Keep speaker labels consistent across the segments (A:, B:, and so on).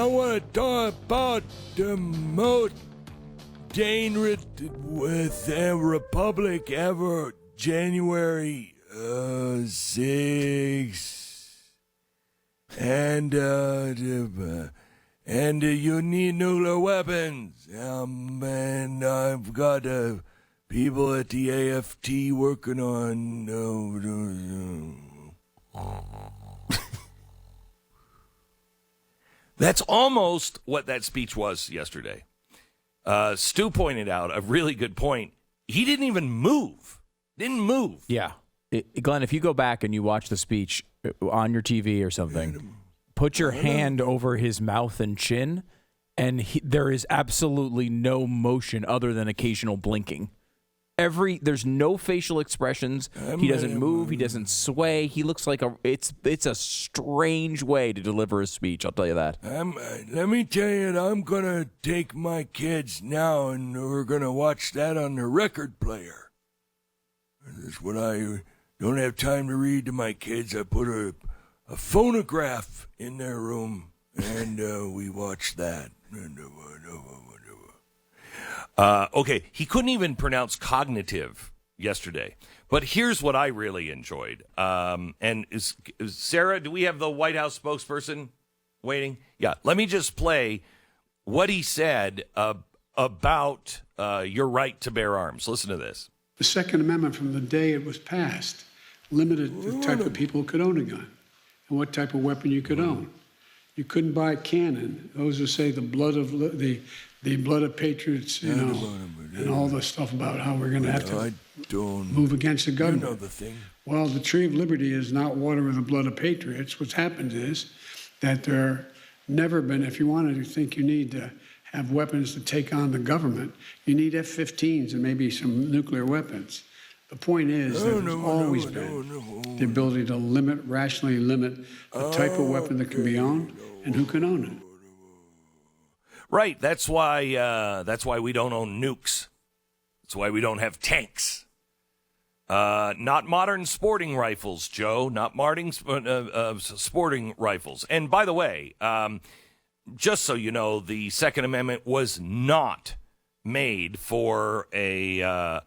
A: want to talk about the most dangerous with the Republic ever, January 6th. And you need nuclear weapons. And I've got people at the AFT working on...
B: That's almost what that speech was yesterday. Stu pointed out a really good point. He didn't even move. Didn't move.
C: Yeah. Glenn, if you go back and you watch the speech on your TV or something, put your hand over his mouth and chin, and there is absolutely no motion other than occasional blinking. There's no facial expressions. He doesn't move. He doesn't sway. He looks like it's a strange way to deliver a speech. I'll tell you that.
A: Let me tell you, I'm gonna take my kids now, and we're gonna watch that on the record player. That's what I don't have time to read to my kids. I put a phonograph in their room, and we watch that.
B: Okay, he couldn't even pronounce cognitive yesterday. But here's what I really enjoyed. And is Sarah, do we have the White House spokesperson waiting? Yeah, let me just play what he said about your right to bear arms. Listen to this.
D: The Second Amendment, from the day it was passed, limited the type of people who could own a gun and what type of weapon you could own. You couldn't buy a cannon. Those who say the blood of patriots, and all the stuff about how we're going to have to move against the government.
A: You know the thing.
D: Well, the tree of liberty is not water with the blood of patriots. What's happened is that there never been, if you wanted to think you need to have weapons to take on the government, you need F-15s and maybe some nuclear weapons. The point is there's always been the ability to rationally limit the type of weapon that can be owned and who can own it.
B: Right. That's why we don't own nukes. That's why we don't have tanks. Not modern sporting rifles, Joe. Not modern sporting rifles. And by the way, just so you know, the Second Amendment was not made for an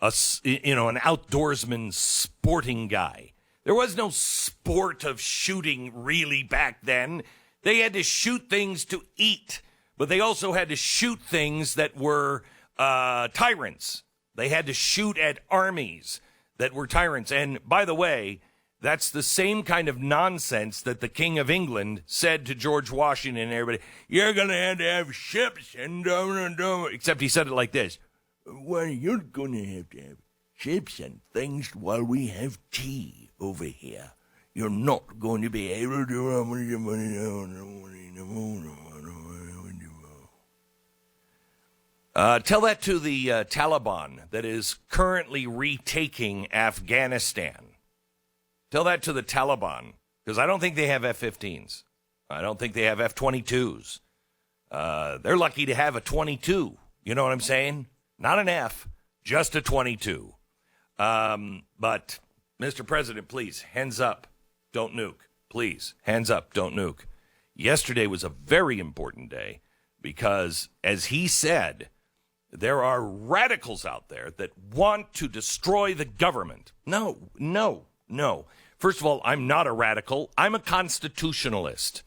B: outdoorsman sporting guy. There was no sport of shooting really back then. They had to shoot things to eat. But they also had to shoot things that were tyrants. They had to shoot at armies that were tyrants. And by the way, that's the same kind of nonsense that the King of England said to George Washington and everybody, you're going to have ships and except he said it like this. Well, you're going to have ships and things while we have tea over here. You're not going to be able to... Tell that to the Taliban that is currently retaking Afghanistan. Tell that to the Taliban, because I don't think they have F-15s. I don't think they have F-22s. They're lucky to have a 22. You know what I'm saying? Not an F, just a 22. But, Mr. President, please, hands up, don't nuke. Please, hands up, don't nuke. Yesterday was a very important day because, as he said, there are radicals out there that want to destroy the government. No. First of all, I'm not a radical. I'm a constitutionalist.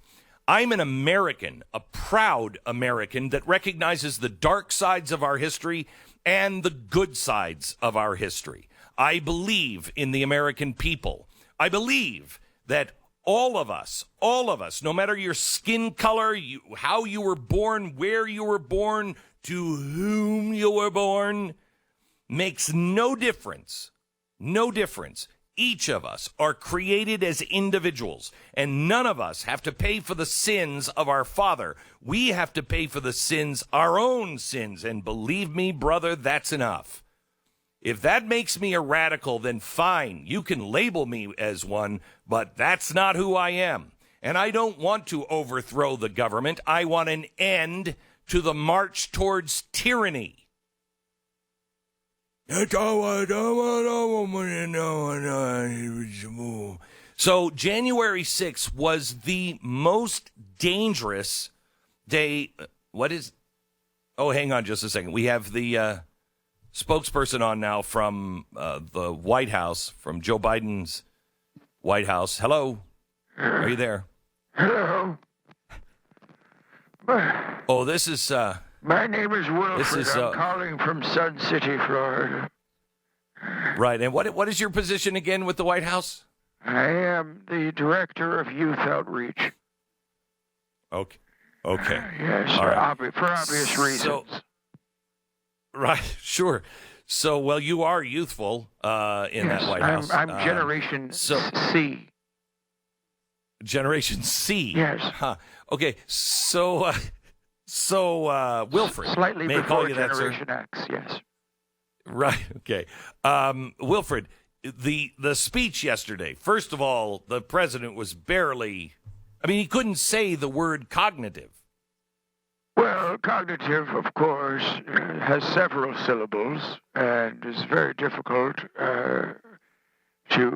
B: I'm an American, a proud American that recognizes the dark sides of our history and the good sides of our history. I believe in the American people. I believe that all of us, no matter your skin color, how you were born, where you were born, to whom you were born, makes no difference. No difference. Each of us are created as individuals, and none of us have to pay for the sins of our father. We have to pay for the sins, our own sins, and believe me, brother, that's enough. If that makes me a radical, then fine, you can label me as one, but that's not who I am. And I don't want to overthrow the government. I want an end to the march towards tyranny. So January 6th was the most dangerous day. What is? Oh, hang on just a second. We have the spokesperson on now from the White House, from Joe Biden's White House. Hello. Are you there?
E: Hello.
B: Oh, this is...
E: My name is Wilfred.
B: is,
E: I'm calling from Sun City, Florida.
B: right. And what is your position again with the White House?
E: I am the director of youth outreach.
B: Okay. Okay.
E: Yes,
B: All
E: for,
B: right.
E: for obvious reasons.
B: So, right. Sure. So, well, you are youthful in
E: yes,
B: that White House.
E: I'm Generation C.
B: Generation C.
E: Yes.
B: Huh. Okay. So, Wilfred.
E: Slightly
B: may I
E: before
B: call you that, sir?
E: Generation X, yes.
B: Right. Okay. Wilfred, the speech yesterday. First of all, the president was barely. I mean, he couldn't say the word cognitive.
E: Well, cognitive, of course, has several syllables and is very difficult to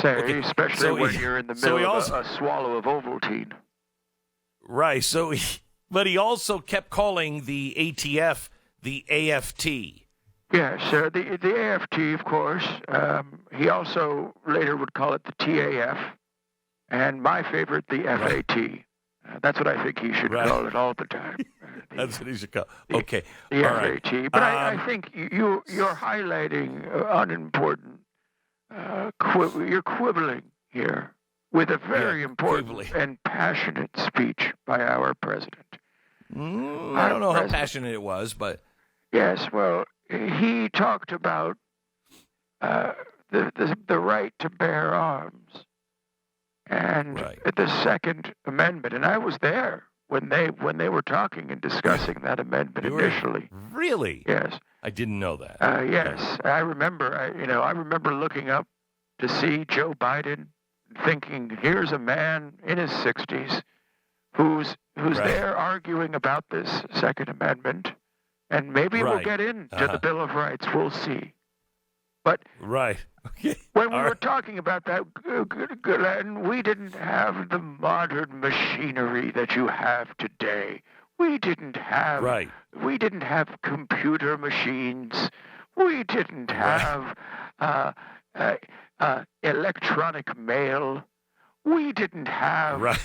E: say,
B: Okay,
E: especially
B: so
E: when
B: he-
E: you're in the
B: so he
E: middle
B: also-
E: of a swallow of Ovaltine.
B: Right. So, but he also kept calling the ATF the AFT.
E: Yes, the AFT, of course. He also later would call it the TAF, and my favorite, the FAT. That's what I think he should
B: Right.
E: call it all the time.
B: That's what he should call. Okay.
E: The
B: All right.
E: FAT. But I think you're highlighting unimportant. You're quibbling here with a very important
B: quibbling.
E: and passionate speech by our president.
B: I don't know how passionate it was, but
E: Yes, well, he talked about the right to bear arms and
B: Right.
E: the Second Amendment, and I was there when they were talking and discussing that amendment
B: You were-
E: initially.
B: really,
E: Yes,
B: I didn't know that.
E: yes, I remember. I remember looking up to see Joe Biden, thinking, here's a man in his 60s who's
B: Right.
E: there arguing about this Second Amendment. And maybe we'll
B: Right.
E: get into
B: Uh-huh.
E: the Bill of Rights. We'll see. But
B: Right. Okay.
E: when we
B: All
E: were
B: right.
E: talking about that, Glenn, we didn't have the modern machinery that you have today. We didn't have.
B: Right.
E: We didn't have computer machines. We didn't have electronic mail. We didn't have
B: Right.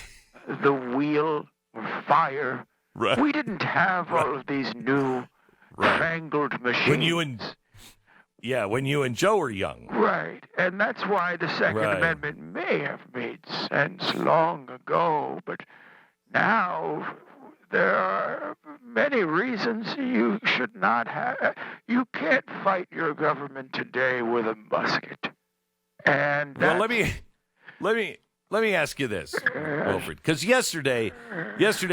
E: the wheel or fire.
B: Right.
E: We didn't have all of these new
B: Right.
E: fangled machines.
B: When you and Joe were young.
E: Right. And that's why the Second
B: Right.
E: Amendment may have made sense long ago, but now there are many reasons you should not have. You can't fight your government today with a musket. And
B: Well,
E: that's-
B: let me ask you this, Wilfred, because yesterday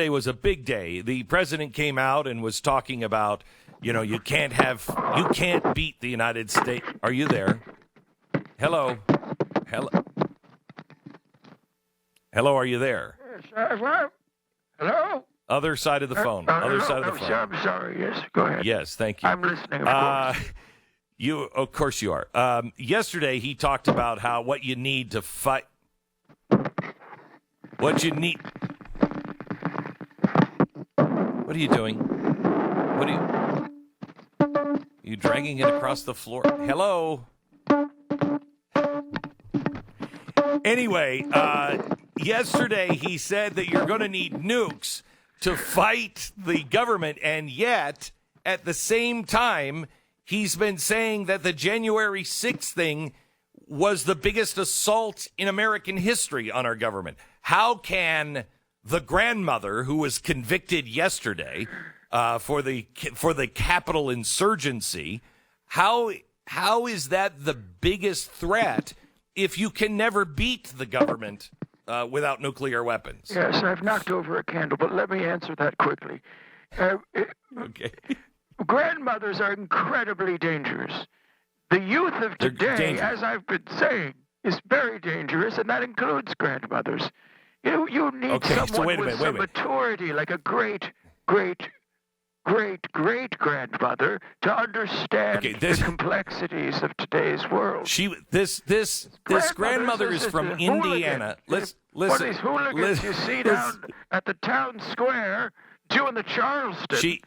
B: was a big day. The president came out and was talking about, you can't beat the United States. Are you there? Hello. Are you there?
E: Hello?
B: Other side of the phone. Other side of the phone.
E: I'm sorry. Yes, go ahead.
B: Yes, thank you.
E: I'm listening, of course.
B: Of course you are. Yesterday he talked about how what you need to fight. What you need. What are you doing? What are you dragging it across the floor? Hello. Anyway, yesterday he said that you're going to need nukes to fight the government, and yet at the same time he's been saying that the January 6th thing was the biggest assault in American history on our government. How can the grandmother who was convicted yesterday for the Capitol insurgency, how is that the biggest threat if you can never beat the government without nuclear weapons?
E: Yes, I've knocked over a candle, but let me answer that quickly.
B: Okay.
E: Grandmothers are incredibly dangerous. The youth of
B: They're
E: today,
B: dangerous.
E: as I've been saying, is very dangerous, and that includes grandmothers. You need
B: Okay, so
E: someone
B: wait a
E: with
B: minute, wait a
E: some
B: minute.
E: maturity, like a great great-great-grandmother to understand the complexities of today's world.
B: This grandmother is from Indiana. Listen.
E: One of these hooligans you see down at the town square doing the Charleston.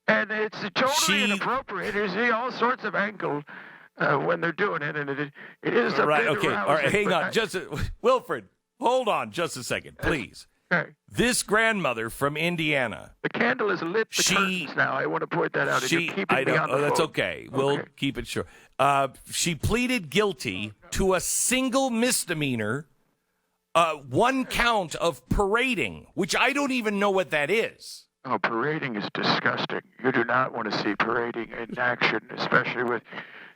E: And it's totally inappropriate. You see all sorts of ankle when they're doing it, and it is a
B: right.
E: bit
B: Okay.
E: arousing,
B: All right. Hang on. Wilfred, hold on just a second, please.
E: Okay.
B: This grandmother from Indiana.
E: The candle is lit. The curtains now. I want to point that out. And you're keeping me on the
B: that's
E: phone.
B: okay. We'll keep it short. She pleaded guilty to a single misdemeanor, one count of parading, which I don't even know what that is.
E: Oh, parading is disgusting. You do not want to see parading in action, especially with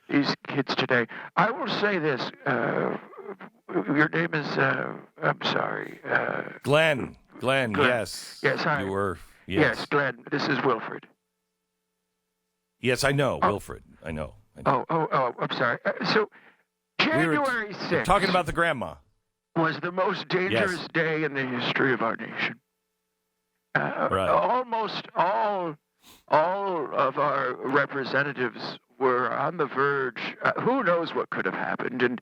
E: these kids today. I will say this. Your name is, I'm sorry.
B: Glenn, yes.
E: Yes, hi.
B: You were,
E: yes, Glenn. This is Wilfred.
B: Yes, I know, Wilfred. I know.
E: Oh, I'm sorry. So, January 6th.
B: Talking about the grandma.
E: Was the most dangerous day in the history of our nation.
B: Right.
E: Almost all of our representatives were on the verge. Who knows what could have happened?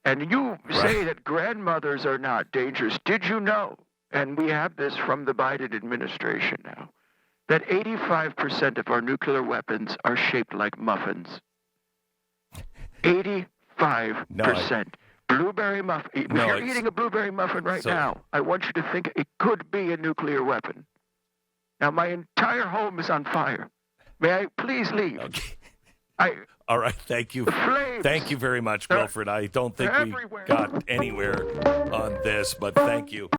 E: And you say that grandmothers are not dangerous. Did you know, and we have this from the Biden administration now, that 85% of our nuclear weapons are shaped like muffins? 85%. Blueberry muffin. If you're eating a blueberry muffin right now, I want you to think it could be a nuclear weapon. Now, my entire home is on fire. May I please leave?
B: Okay. All right. Thank you. Thank you very much, Wilfred. I don't think we got anywhere on this, but thank you.